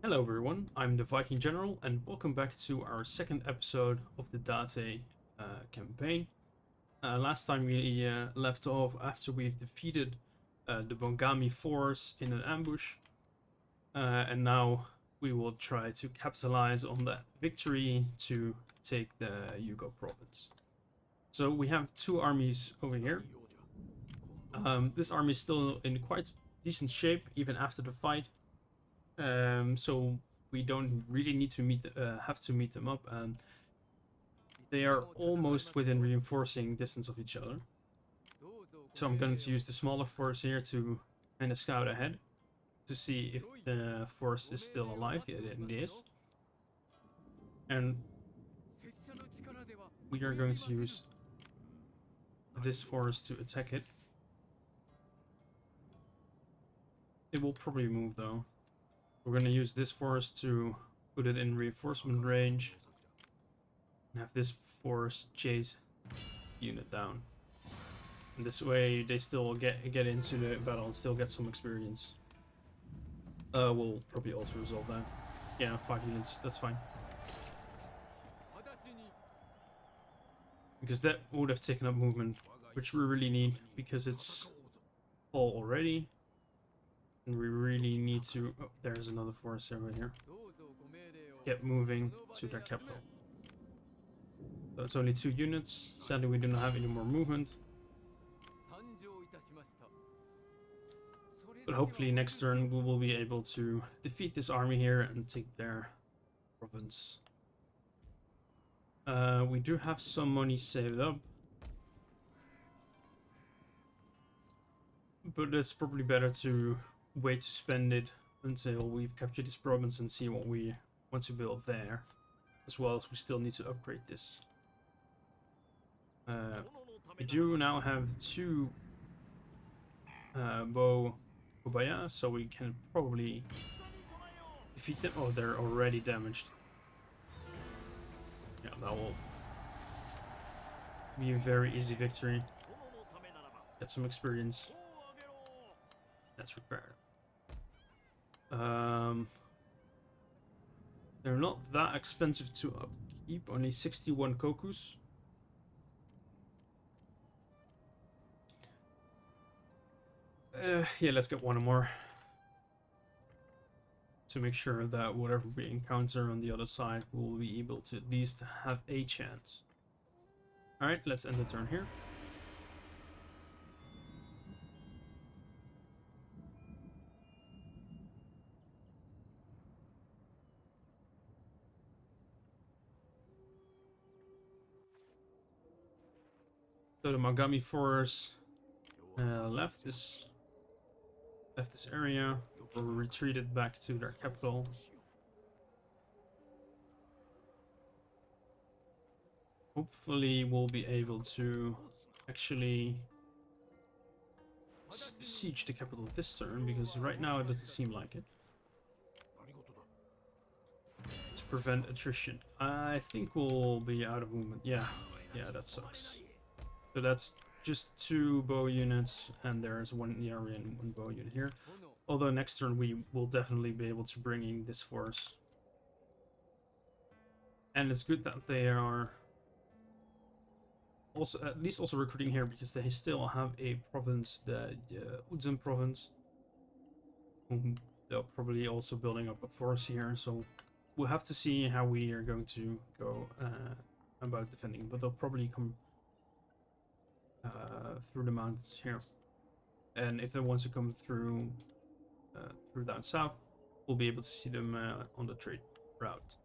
Hello everyone, I'm the Viking General and welcome back to our second episode of the Date campaign. Last time we left off after we've defeated the Bongami force in an ambush, and now we will try to capitalize on that victory to take the Yugo province. So we have two armies over here. This army is still in quite decent shape even after the fight. So we don't really need to have to meet them up, and they are almost within reinforcing distance of each other. So I'm going to use the smaller force here to kind of scout ahead to see if the force is still alive. Yeah, it is. And we are going to use this force to attack it. It will probably move though. We're going to use this force to put it in reinforcement range and have this force chase unit down. And this way they still get into the battle and still get some experience. We'll probably also resolve that. Yeah, 5 units, that's fine. Because that would have taken up movement, which we really need because it's fall already. And we really need to... Oh, there's another force over here. Get moving to their capital. So it's only 2 units. Sadly, we do not have any more movement. But hopefully next turn we will be able to defeat this army here and take their province. We do have some money saved up. But it's probably better to wait to spend it until we've captured this province and see what we want to build there, as well as we still need to upgrade this. We do now have 2 Bobaya, so we can probably defeat them. Oh, they're already damaged. Yeah, that will be a very easy victory. Get some experience. That's repaired. They're not that expensive to upkeep, only 61 kokus. Yeah, let's get one more. To make sure that whatever we encounter on the other side, we'll be able to at least have a chance. Alright, let's end the turn here. So the Mogami force left this area, or retreated back to their capital. Hopefully we'll be able to actually siege the capital this turn, because right now it doesn't seem like it. To prevent attrition. I think we'll be out of movement. Yeah, that sucks. So that's just 2 bow units, and there's 1 area and 1 bow unit here. Although next turn we will definitely be able to bring in this force. And it's good that they are also at least also recruiting here, because they still have a province, the Udzum province. They're probably also building up a force here, so we'll have to see how we are going to go about defending, but they'll probably come through the mountains here, and if they want to come through down south, we'll be able to see them on the trade route.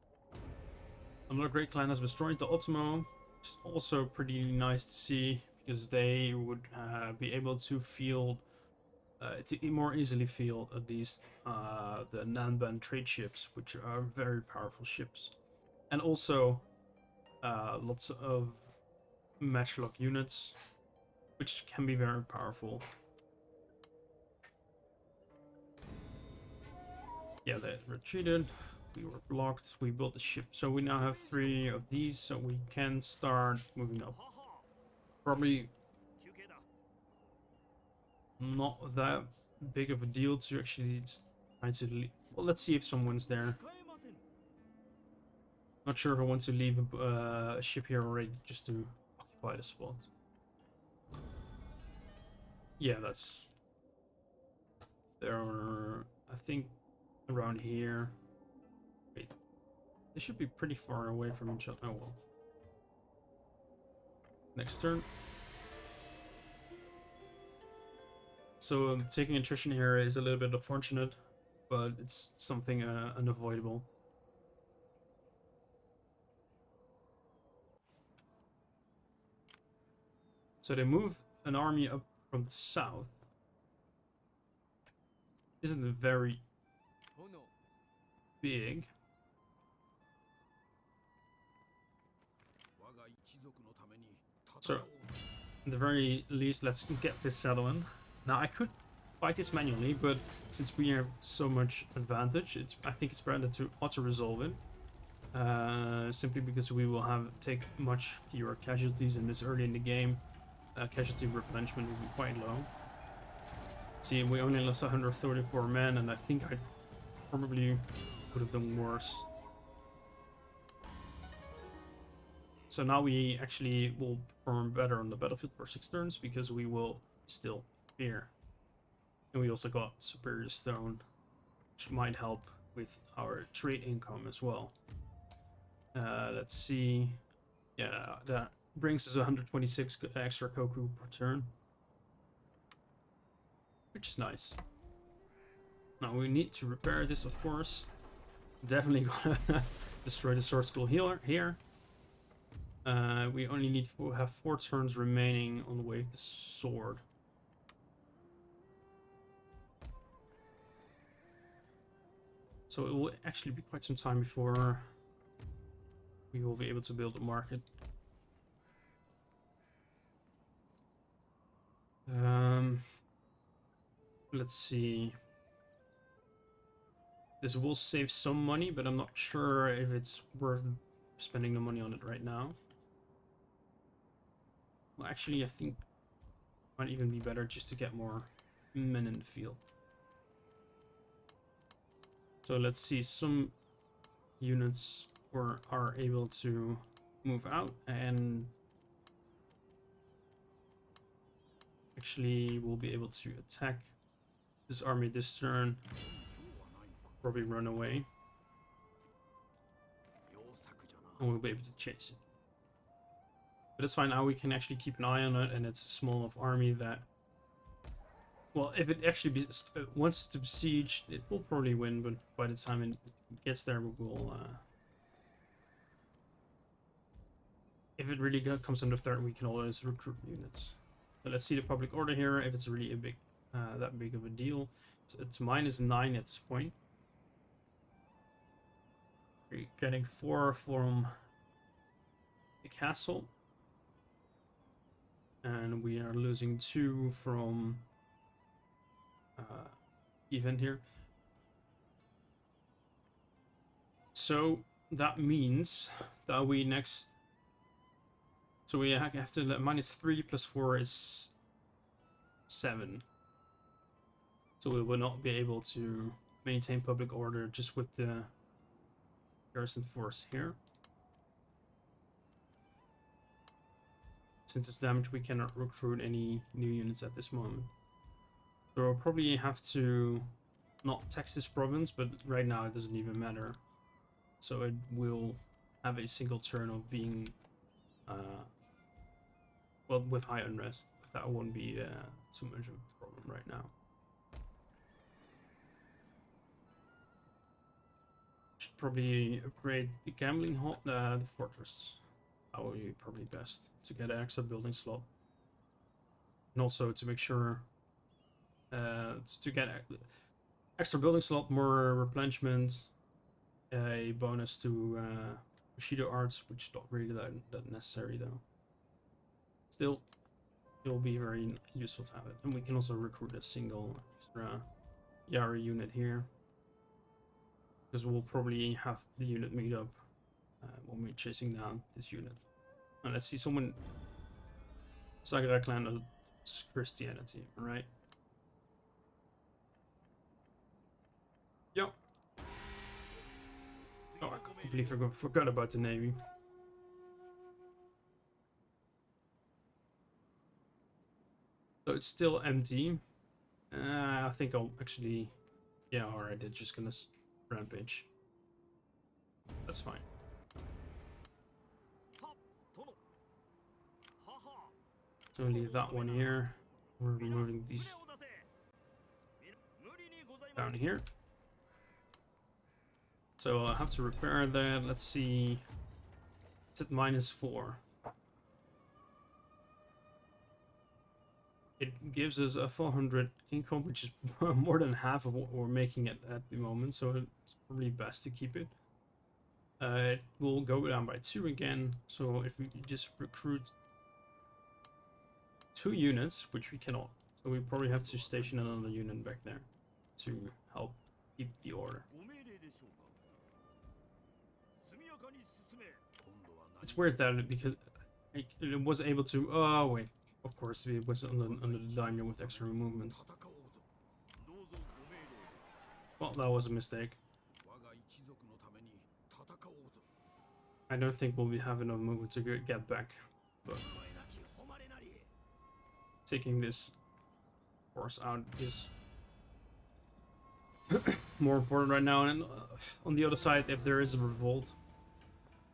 Another great clan has destroyed the Ottomo, which is also pretty nice to see, because they would be able to field, to more easily field at least the Nanban trade ships, which are very powerful ships, and also lots of matchlock units, which can be very powerful. Yeah, they retreated. We were blocked. We built the ship. So we now have 3 of these, so we can start moving up. Probably not that big of a deal to actually try to Well, let's see if someone's there. Not sure if I want to leave a ship here already just to occupy the spot. Yeah, that's... There are, I think, around here. Wait, they should be pretty far away from each other. Oh well. Next turn. So taking attrition here is a little bit unfortunate, but it's something unavoidable. So they move an army up from the south. Isn't it very big? So, at the very least, let's get this settlement. Now, I could fight this manually, but since we have so much advantage, I think it's better to auto-resolve it. Simply because we will take much fewer casualties in this early in the game. Casualty replenishment will be quite low. See, we only lost 134 men, and I think I probably would have done worse. So now we actually will perform better on the battlefield for 6 turns because we will still fear. And we also got Superior Stone, which might help with our trade income as well. Let's see. Yeah, that brings us 126 extra Koku per turn, which is nice. Now we need to repair this, of course. Definitely gonna destroy the sword school healer here. We only need to have 4 turns remaining on Wave the Sword. So it will actually be quite some time before we will be able to build a market. Let's see. This will save some money, but I'm not sure if it's worth spending the money on it right now. Well, actually, I think it might even be better just to get more men in the field. So let's see, some units are able to move out, and actually we'll be able to attack this army this turn. Probably run away. And we'll be able to chase it. But it's fine, now we can actually keep an eye on it, and it's a small enough army that... Well, if it actually wants to besiege, it will probably win, but by the time it gets there, we will... if it really comes under threat, we can always recruit units. So let's see the public order here, if it's really a big, that big of a deal. So it's -9 at this point. We're getting 4 from the castle. And we are losing 2 from event here. So that means that we next... So we have to let -3 + 4 is 7. So we will not be able to maintain public order just with the garrison force here. Since it's damaged, we cannot recruit any new units at this moment. So we'll probably have to not tax this province, but right now it doesn't even matter. So it will have a single turn of being, well, with high unrest. That won't be so much of a problem right now. Should probably upgrade the gambling hall, the fortress. That would be probably best to get an extra building slot, and also to make sure to get extra building slot, more replenishment, a bonus to Bushido arts, which is not really that necessary though. Still, it will be very useful to have it, and we can also recruit a single extra Yari unit here, because we'll probably have the unit meet up when we're chasing down this unit. And let's see, someone... Sagara clan of Christianity, right? Yep. completely forgot about the navy. So it's still empty. I think I'll actually... Yeah, alright, they're just gonna rampage. That's fine. So leave that one here. We're removing these down here. So I'll have to repair that. Let's see. It's at -4. It gives us a 400 income, which is more than half of what we're making at the moment. So it's probably best to keep it. It will go down by 2 again. So if we just recruit 2 units, which we cannot, so we probably have to station another unit back there to help keep the order. It's weird that because it was able to. Oh wait, of course it was under the daimyo with extra movements. Well, that was a mistake. I don't think we'll have enough movement to get back, but taking this force out is more important right now. And on the other side, if there is a revolt,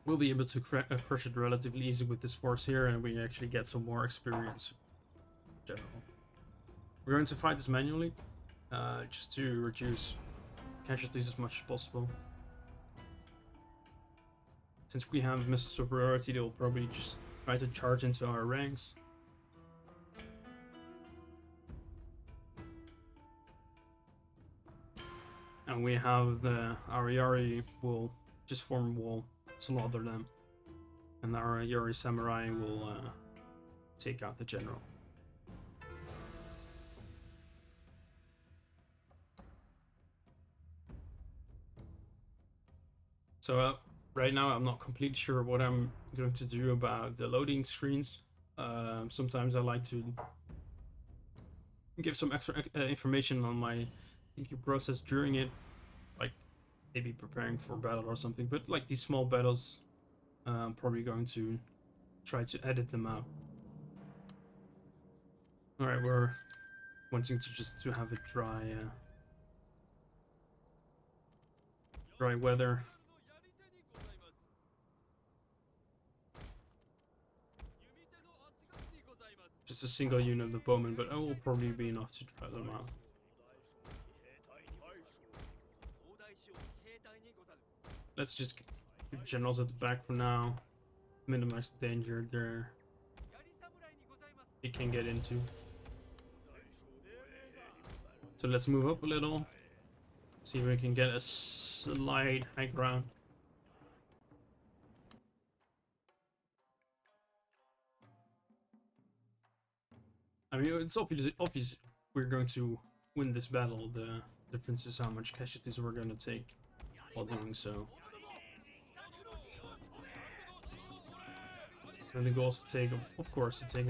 we'll be able to crush it relatively easy with this force here, and we actually get some more experience in general. We're going to fight this manually, just to reduce casualties as much as possible. Since we have missile superiority, they'll probably just try to charge into our ranks. And we have the Ariari will just form a wall, slaughter them, and our Yori Samurai will take out the general. So right now I'm not completely sure what I'm going to do about the loading screens. Sometimes I like to give some extra information on my thinking process during it, like maybe preparing for battle or something, but like these small battles, I'm probably going to try to edit them out. Alright, we're wanting to just have a dry weather. Just a single unit of the bowmen, but it will probably be enough to dry them out. Let's just keep generals at the back for now. Minimize the danger they can get into. So let's move up a little. See if we can get a slight high ground. I mean, it's obvious we're going to win this battle. The difference is how much casualties we're going to take while doing so. And the goal is to take, of course, to take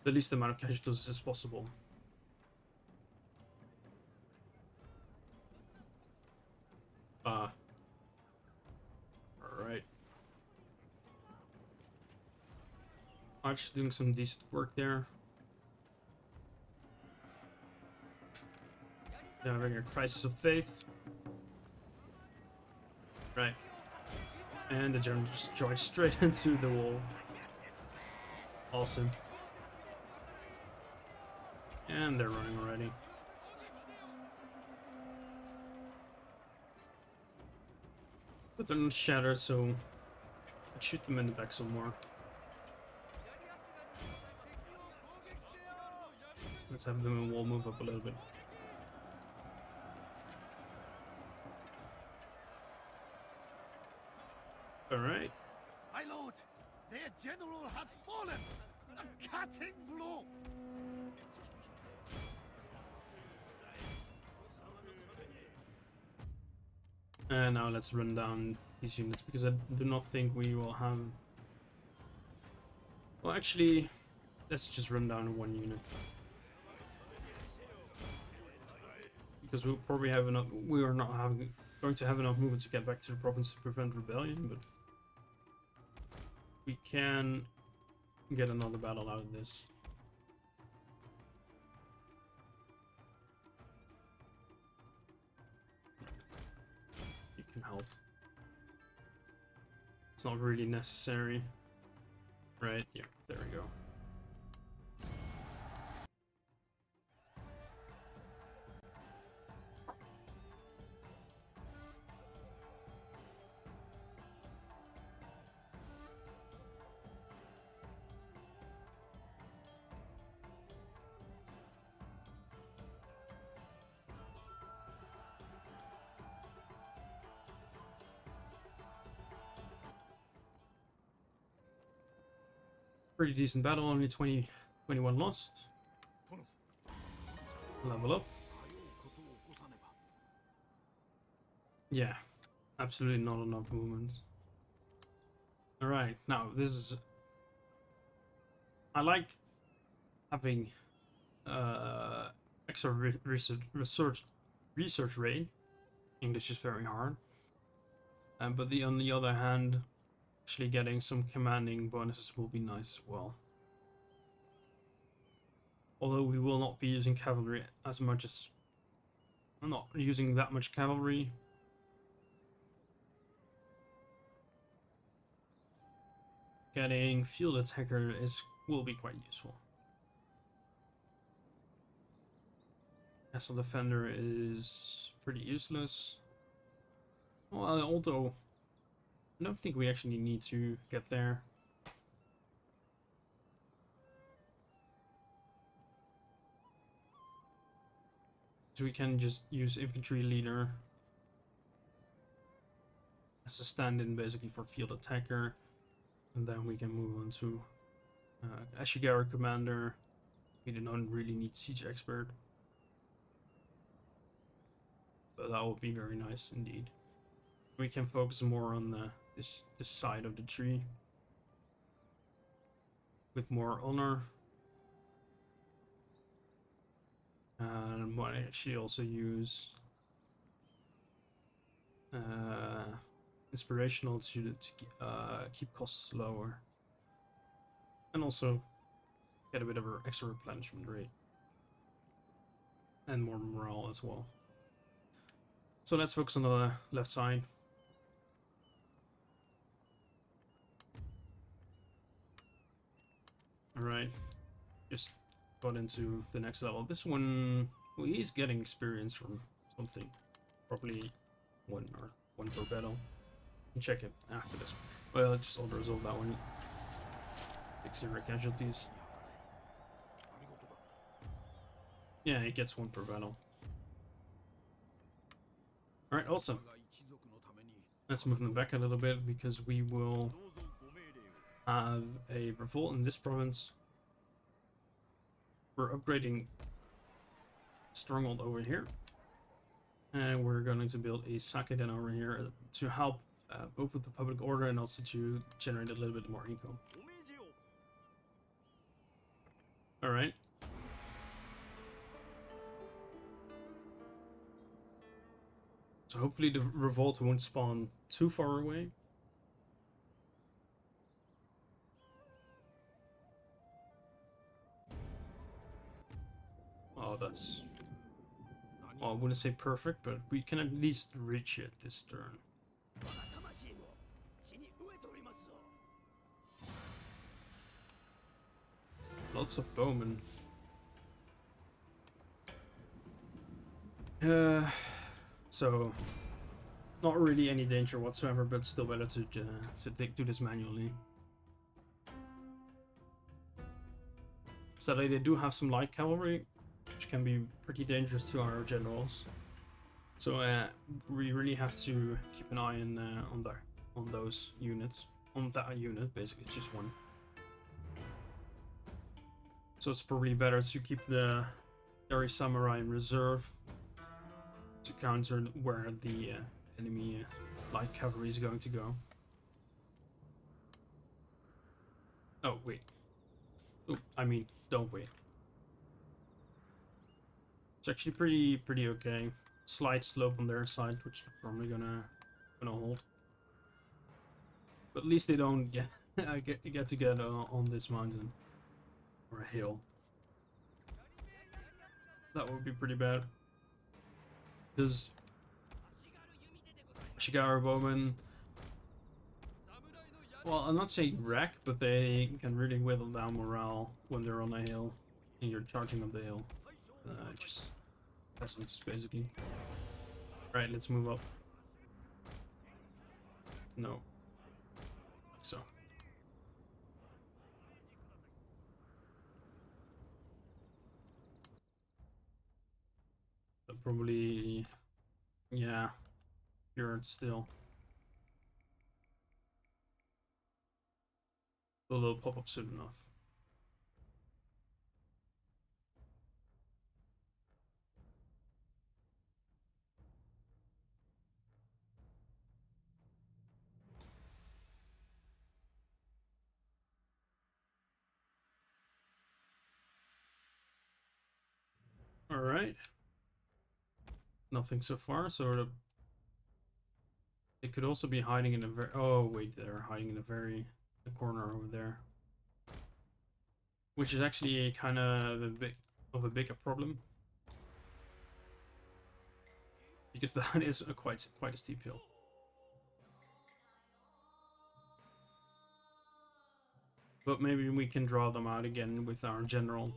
the least amount of casualties as possible. Alright. Archer's doing some decent work there. They're having a crisis of faith. Right. And the general just joins straight into the wall. Awesome. And they're running already. But they're not shattered, so I'd shoot them in the back some more. Let's have them in wall move up a little bit. Alright. My lord, their general has fallen! A cutting blow! And now let's run down these units, because I do not think we will have... Well, actually, let's just run down one unit. Because we'll probably have enough... We are not going to have enough movement to get back to the province to prevent rebellion, but we can get another battle out of this. You can help. It's not really necessary. Right, yeah, there we go. Pretty decent battle, only 21 lost. Level up. Yeah, absolutely not enough movement. Alright, now this is... I like having extra research rate. English is very hard. But on the other hand, actually getting some commanding bonuses will be nice as well. Although we will not be using cavalry as much as... I'm not using that much cavalry. Getting field attacker will be quite useful. Castle defender is pretty useless. Well, although I don't think we actually need to get there. So we can just use infantry leader as a stand-in basically for field attacker, and then we can move on to Ashigara commander. We do not really need siege expert, but that would be very nice indeed. We can focus more on this side of the tree with more honor. And might actually also use inspirational to keep costs lower, and also get a bit of an extra replenishment rate and more morale as well. So let's focus on the left side. Alright, just got into the next level. This one, well, he's getting experience from something. Probably one per battle. Check it after this one. Well, just auto-resolve that one. 0 casualties. Yeah, he gets 1 per battle. Alright, awesome. Let's move them back a little bit because we will have a revolt in this province. We're upgrading stronghold over here, and we're going to build a Sakiden over here to help both with the public order and also to generate a little bit more income. Alright. So hopefully the revolt won't spawn too far away. Oh, that's... well, I wouldn't say perfect, but we can at least reach it this turn. Lots of bowmen. So not really any danger whatsoever, but still better to do this manually. Sadly, they do have some light cavalry, which can be pretty dangerous to our generals. So we really have to keep an eye on those units. On that unit, basically, it's just one. So it's probably better to keep the Yari Samurai in reserve to counter where the enemy light cavalry is going to go. Oh, wait. Oh, I mean, don't wait. It's actually pretty okay. slight slope on their side, which they're probably gonna hold. But at least they don't get get on this mountain or a hill. That would be pretty bad. Because Shigaru bowmen, well, I'm not saying wreck, but they can really whittle down morale when they're on a hill and you're charging up the hill. Just peasants, basically. Right, let's move up. No. So. Probably, yeah, you're still. A little pop up soon enough. All right. Nothing so far. So it could also be hiding in a very. Oh wait, they're hiding in the corner over there, which is actually a kind of a bigger problem because that is quite a steep hill. But maybe we can draw them out again with our general.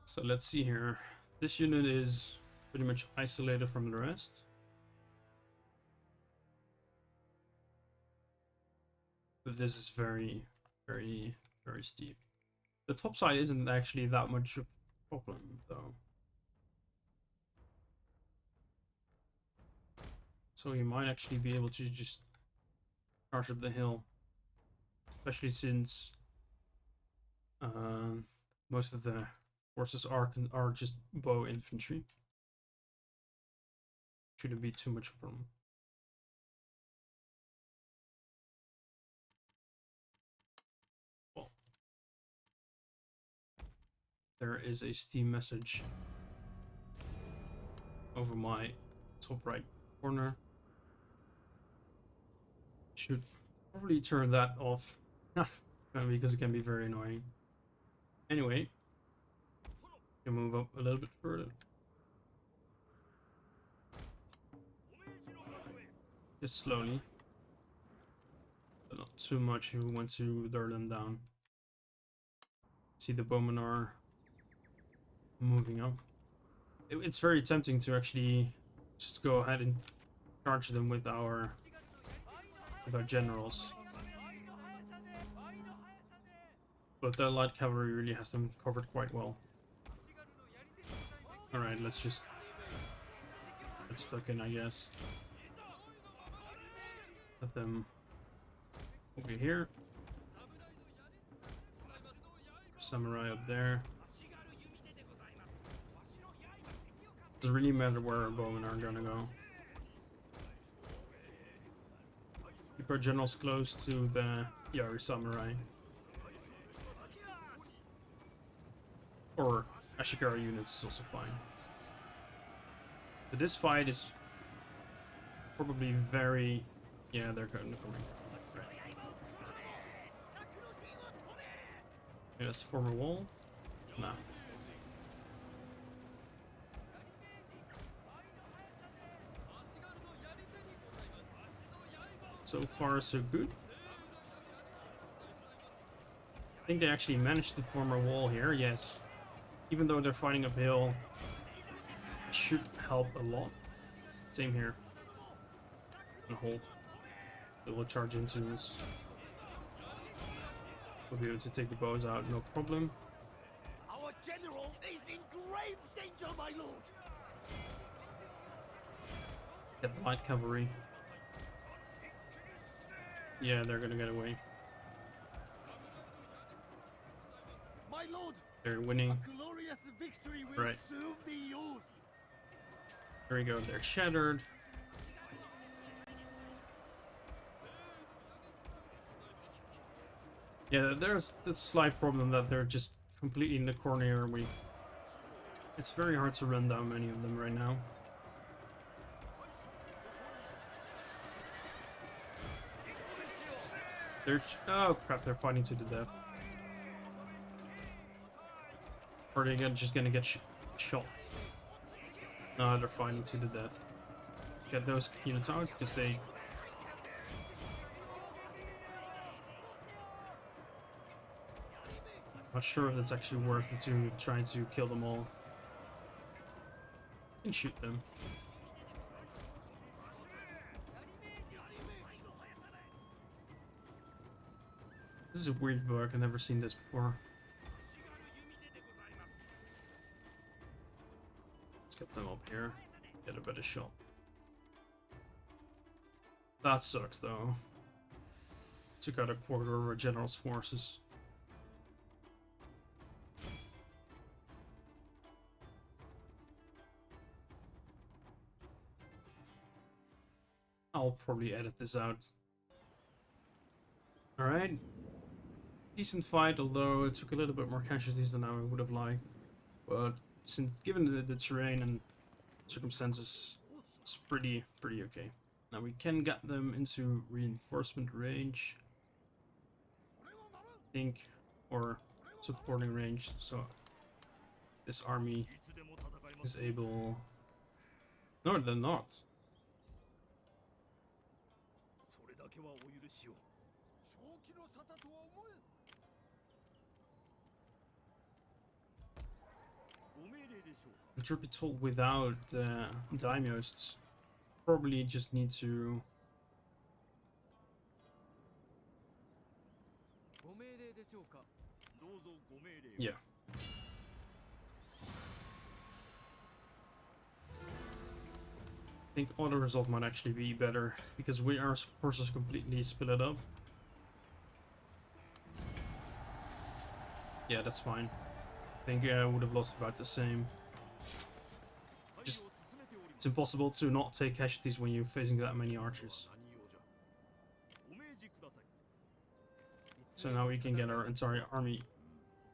So let's see here. This unit is pretty much isolated from the rest. But this is very, very, very steep. The top side isn't actually that much of a problem, though. So you might actually be able to just charge up the hill. Especially since most of the forces are just bow infantry. Shouldn't be too much of a problem. Well, there is a Steam message over my top right corner. Should probably turn that off because it can be very annoying. Anyway, you move up a little bit further. Just slowly. But not too much. You want to lure them down. See, the bowmen are moving up. It's very tempting to actually just go ahead and charge them with our generals. But the light cavalry really has them covered quite well. Alright, let's just get stuck in, I guess. Let them over here. Samurai up there. Doesn't really matter where our bowmen are gonna go. Keep our generals close to the Yari Samurai. Or Ashikaru units is also fine. But this fight is probably very... Yeah, they're coming. Right. Okay, let's form a wall. Nah. So far, so good. I think they actually managed to form a wall here, yes. Even though they're fighting uphill, it should help a lot. Same here. And hold. They will charge into us. We'll be able to take the bows out, no problem. Our general is in grave danger, my lord. Get the light cavalry. Yeah, they're gonna get away. My lord, They're winning. A glorious victory will Right. soon be yours. There we go. They're shattered. Yeah, there's the slight problem that they're just completely in the corner. It's very hard to run down many of them right now. Oh crap! They're fighting to the death. Or are they just gonna get shot? No, they're fighting to the death. Get those units out because they. Not sure if it's actually worth it to try to kill them all. And shoot them. This is a weird bug. I've never seen this before. Let's get them up here. Get a better shot. That sucks though. Took out a quarter of our general's forces. I'll probably edit this out. Alright. Decent fight, although it took a little bit more casualties than I would have liked. But since given the terrain and circumstances, it's pretty okay. Now we can get them into reinforcement range, I think, or supporting range. So this army is able. No, they're not. The truth be told, without daimyos, probably just need to. Yeah. I think auto result might actually be better because our forces completely split up. Yeah, that's fine. I think I would have lost about the same. Just, it's impossible to not take casualties when you're facing that many archers. So now we can get our entire army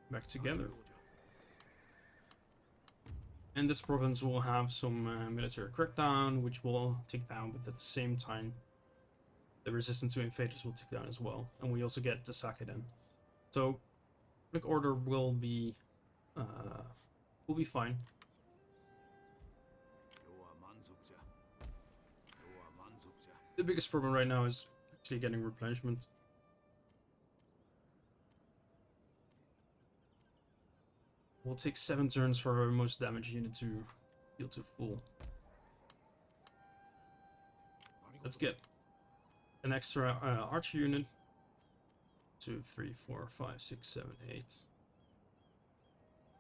back together. And this province will have some military crackdown, which will take down, but at the same time, the resistance to invaders will take down as well. And we also get the Sakiden. So, public order will be fine. The biggest problem right now is actually getting replenishment. We'll take 7 turns for our most damaged unit to heal to full. Let's get an extra archer unit. 2, 3, 4, 5, 6, 7, 8.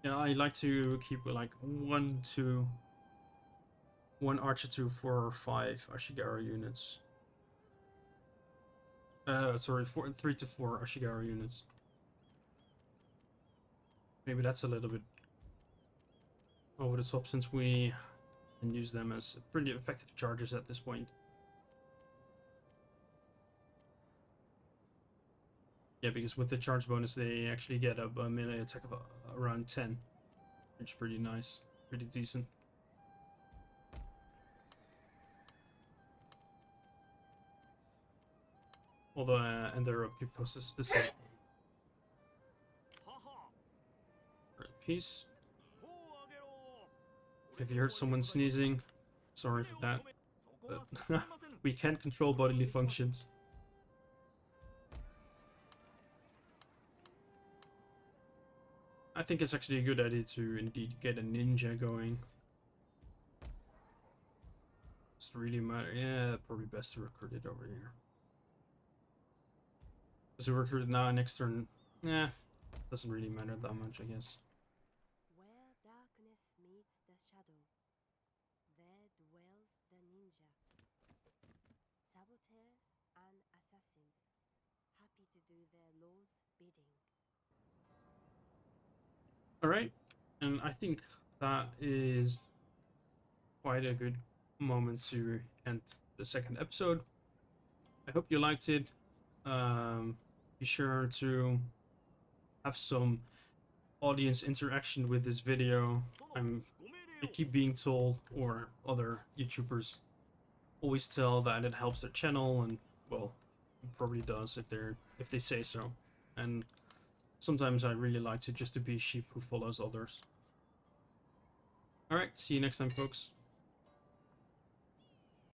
Yeah, I like to keep like 1 archer to 4 or 5 Ashigaru units. Sorry, 3 to 4 Ashigaru units. Maybe that's a little bit over the top since we can use them as pretty effective chargers at this point. Yeah, because with the charge bonus they actually get a melee attack of around 10, which is pretty nice, pretty decent. Although, and their upkeep cost is the same. Alright, peace. If you heard someone sneezing, sorry for that. But we can't control bodily functions. I think it's actually a good idea to indeed get a ninja going. Does it really matter? Yeah, probably best to recruit it over here. Because we recruit it now next turn. Yeah, doesn't really matter that much, I guess. Where darkness meets the shadow, there dwells the ninja. Saboteurs and assassins, happy to do their lord's bidding. All right, and I think that is quite a good moment to end the second episode. I hope you liked it. Be sure to have some audience interaction with this video. I keep being told, or other YouTubers always tell, that it helps their channel, and well, it probably does if they say so. And sometimes I really like to just to be a sheep who follows others. All right, see you next time, folks.